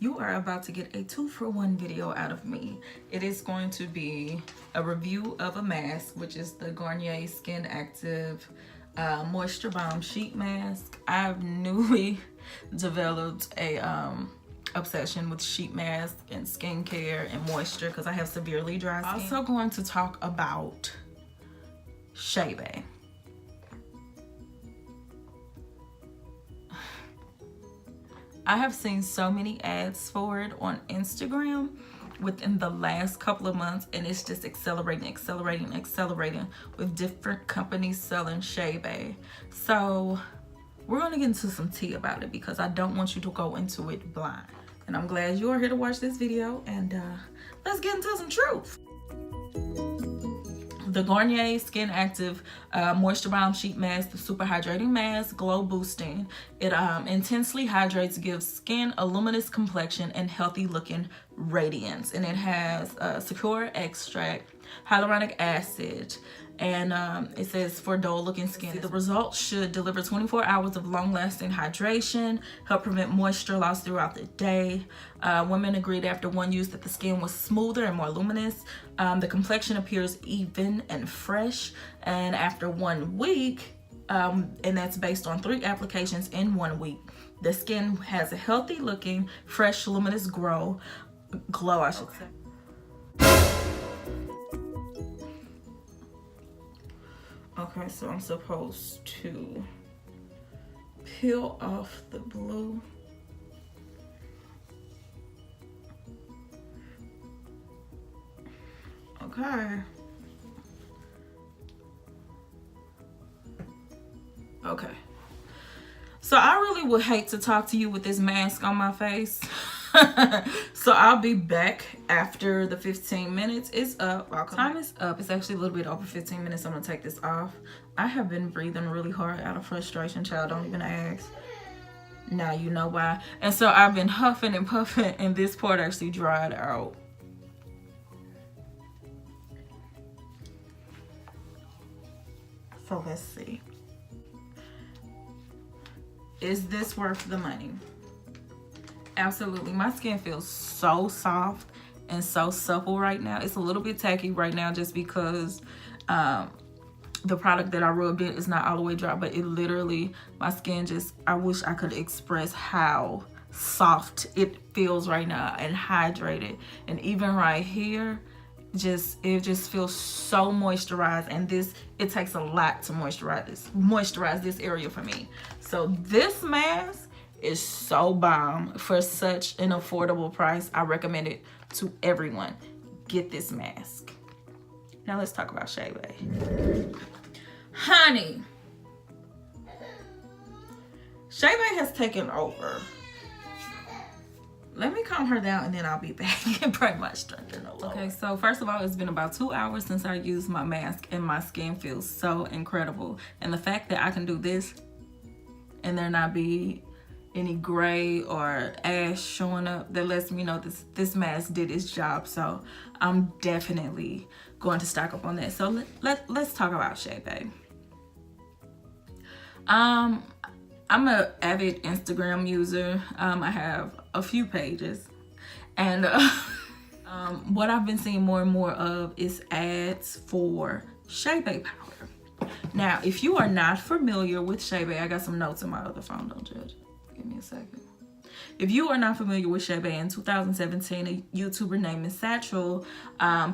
you are about to get a 2-for-1 video out of me. It is going to be a review of a mask, which is the Garnier Skin Active Moisture Bomb Sheet Mask. I've newly developed a obsession with sheet mask and skincare and moisture because I have severely dry skin. I'm also going to talk about Chebe. I have seen so many ads for it on Instagram within the last couple of months, and it's just accelerating with different companies selling Chebe. So we're gonna get into some tea about it because I don't want you to go into it blind. And I'm glad you are here to watch this video, and let's get into some truth. The Garnier Skin Active Moisture Bomb Sheet Mask, the super hydrating mask, glow boosting. It intensely hydrates, gives skin a luminous complexion and healthy looking radiance. And it has secure extract, hyaluronic acid, and it says for dull looking skin. The results should deliver 24 hours of long lasting hydration, help prevent moisture loss throughout the day. Women agreed after one use that the skin was smoother and more luminous. The complexion appears even and fresh. And after 1 week, and that's based on 3 applications in 1 week, the skin has a healthy looking, fresh, luminous glow, I should say. Okay, so I'm supposed to peel off the blue. Okay. Okay. So I really would hate to talk to you with this mask on my face. So I'll be back after the 15 minutes is up. Time is up. It's actually a little bit over 15 minutes. I'm gonna take this off. I have been breathing really hard out of frustration, child. Don't even ask. Now you know why. And so I've been huffing and puffing, and this part actually dried out. So let's see. Is this worth the money? Absolutely. My skin feels so soft and so supple right now. It's a little bit tacky right now just because the product that I rubbed in is not all the way dry, but it literally, my skin just, I wish I could express how soft it feels right now and hydrated. And even right here, it just feels so moisturized, and it takes a lot to moisturize this area for me. So this mask is so bomb for such an affordable price. I recommend it to everyone. Get this mask. Now let's talk about Chebe. Honey, Chebe has taken over. Let me calm her down and then I'll be back and bring my strength in a little. Okay, so first of all, it's been about 2 hours since I used my mask and my skin feels so incredible. And the fact that I can do this and there not be any gray or ash showing up, that lets me know this mask did its job. So I'm definitely going to stock up on that. So let's talk about Chebe. I'm an avid Instagram user. I have a few pages, and what I've been seeing more and more of is ads for Chebe powder. Now, if you are not familiar with Chebe, I got some notes in my other phone, don't judge. Give me a second. If you are not familiar with Chebe, in 2017, a YouTuber named Miss Satchel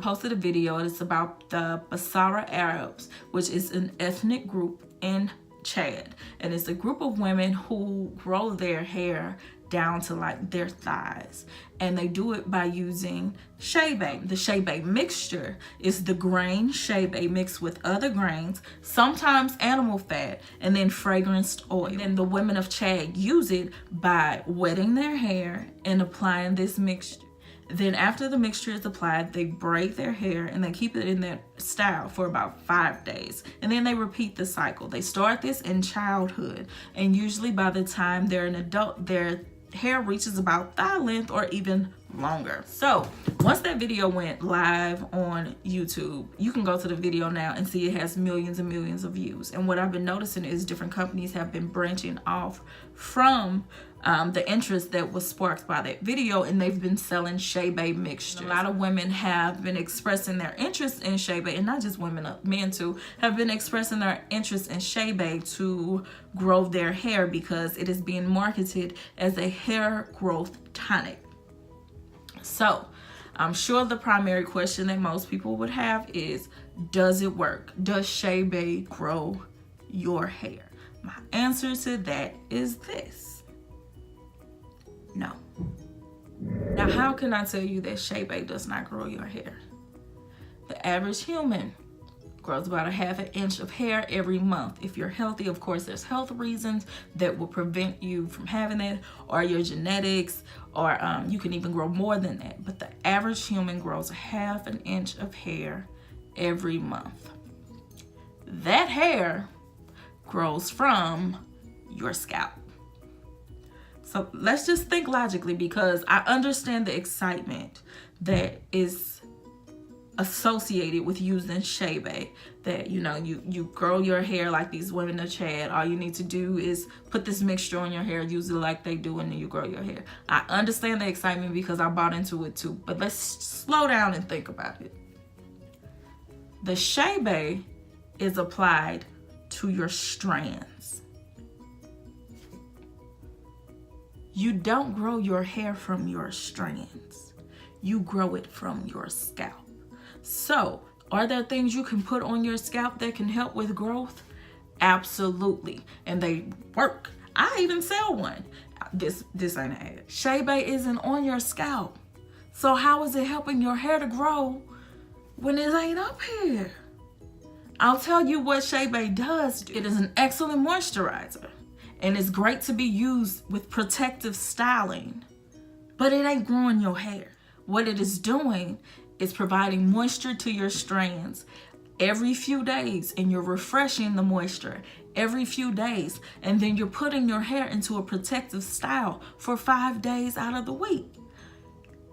posted a video. It's about the Basara Arabs, which is an ethnic group in Chad, and it's a group of women who grow their hair down to like their thighs, and they do it by using Chebe. The Chebe mixture is the grain Chebe mixed with other grains, sometimes animal fat, and then fragranced oil. And then the women of Chad use it by wetting their hair and applying this mixture. Then after the mixture is applied, they braid their hair and they keep it in that style for about 5 days. And then they repeat the cycle. They start this in childhood, and usually by the time they're an adult, their hair reaches about thigh length or even longer. So once that video went live on YouTube, you can go to the video now and see it has millions and millions of views. And what I've been noticing is different companies have been branching off from the interest that was sparked by that video, and they've been selling Chebe mixture. A lot of women have been expressing their interest in Chebe, and not just women, men too, have been expressing their interest in Chebe to grow their hair because it is being marketed as a hair growth tonic. So I'm sure the primary question that most people would have is, does it work? Does Chebe grow your hair? My answer to that is this. No. Now, how can I tell you that Chebe does not grow your hair? The average human grows about a ½ inch of hair every month. If you're healthy, of course, there's health reasons that will prevent you from having that, or your genetics, or you can even grow more than that. But the average human grows a ½ inch of hair every month. That hair grows from your scalp. So let's just think logically, because I understand the excitement that is associated with using Chebe, that you grow your hair like these women of Chad. All you need to do is put this mixture on your hair, use it like they do, and then you grow your hair. I understand the excitement because I bought into it too, but let's slow down and think about it. The Chebe is applied to your strands. You don't grow your hair from your strands. You grow it from your scalp. So, are there things you can put on your scalp that can help with growth? Absolutely. And they work. I even sell one. This ain't an ad. Chebe isn't on your scalp. So how is it helping your hair to grow when it ain't up here? I'll tell you what Chebe does do. It is an excellent moisturizer, and it's great to be used with protective styling, but it ain't growing your hair. What it is doing is providing moisture to your strands every few days, and you're refreshing the moisture every few days, and then you're putting your hair into a protective style for 5 days out of the week.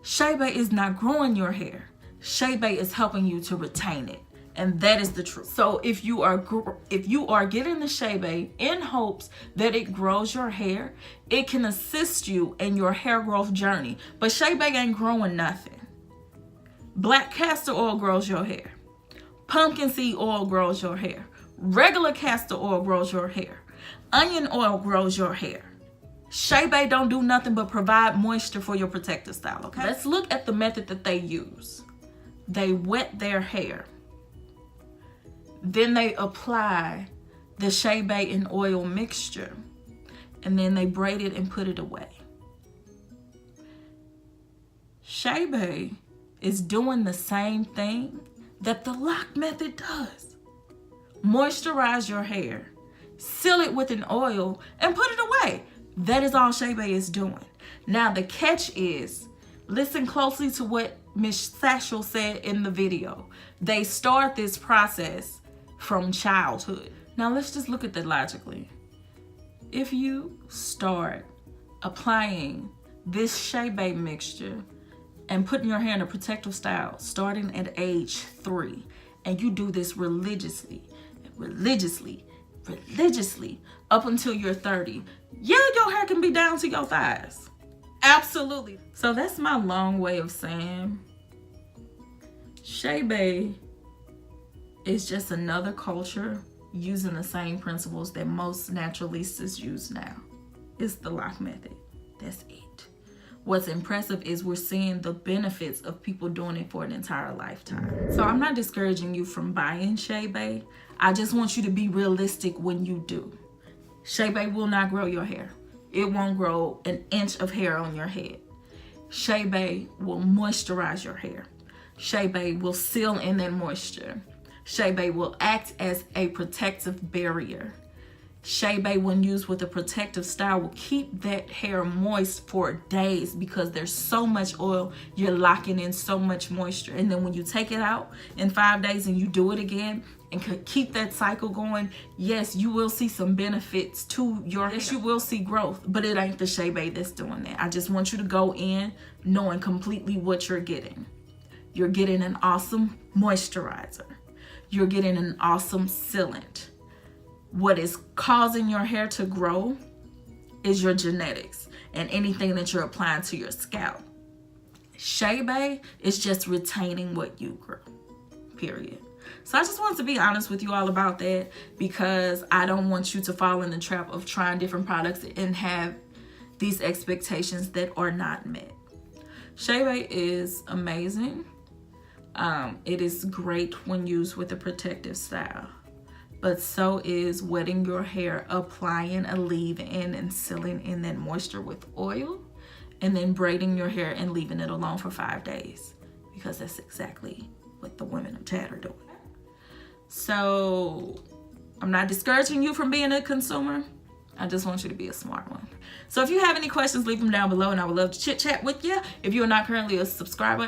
Chebe is not growing your hair. Chebe is helping you to retain it. And that is the truth. So if you are getting the Chebe in hopes that it grows your hair, it can assist you in your hair growth journey. But Chebe ain't growing nothing. Black castor oil grows your hair. Pumpkin seed oil grows your hair. Regular castor oil grows your hair. Onion oil grows your hair. Chebe don't do nothing but provide moisture for your protective style, okay? Let's look at the method that they use. They wet their hair. Then they apply the Chebe and oil mixture, and then they braid it and put it away. Chebe is doing the same thing that the lock method does. Moisturize your hair, seal it with an oil, and put it away. That is all Chebe is doing. Now the catch is, listen closely to what Miss Satchel said in the video. They start this process from childhood. Now let's just look at that logically. If you start applying this Chebe mixture and putting your hair in a protective style starting at age 3, and you do this religiously up until you're 30, yeah, your hair can be down to your thighs. Absolutely. So that's my long way of saying Chebe is just another culture using the same principles that most naturalistas use now. It's the lock method. That's it. What's impressive is we're seeing the benefits of people doing it for an entire lifetime. So I'm not discouraging you from buying Chebe. I just want you to be realistic when you do. Chebe will not grow your hair. It won't grow an inch of hair on your head. Chebe will moisturize your hair. Chebe will seal in that moisture. Chebe will act as a protective barrier. Chebe, when used with a protective style, will keep that hair moist for days because there's so much oil, you're locking in so much moisture. And then when you take it out in 5 days and you do it again and keep that cycle going, yes, you will see some benefits to your hair. Yes, you will see growth, but it ain't the Chebe that's doing that. I just want you to go in knowing completely what you're getting. You're getting an awesome moisturizer. You're getting an awesome sealant. What is causing your hair to grow is your genetics. and anything that you're applying to your scalp. Chebe is just retaining what you grew, period. So I just wanted to be honest with you all about that, because I don't want you to fall in the trap of trying different products and have these expectations that are not met. Chebe is amazing. It is great when used with a protective style, but so is wetting your hair, applying a leave-in and sealing in that moisture with oil, and then braiding your hair and leaving it alone for 5 days, because that's exactly what the women of chat are doing. So I'm not discouraging you from being a consumer. I just want you to be a smart one. So if you have any questions, leave them down below, and I would love to chit chat with you. If you are not currently a subscriber,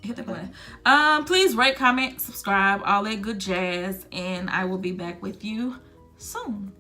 hit the button. Please rate, comment, subscribe, all that good jazz, and I will be back with you soon.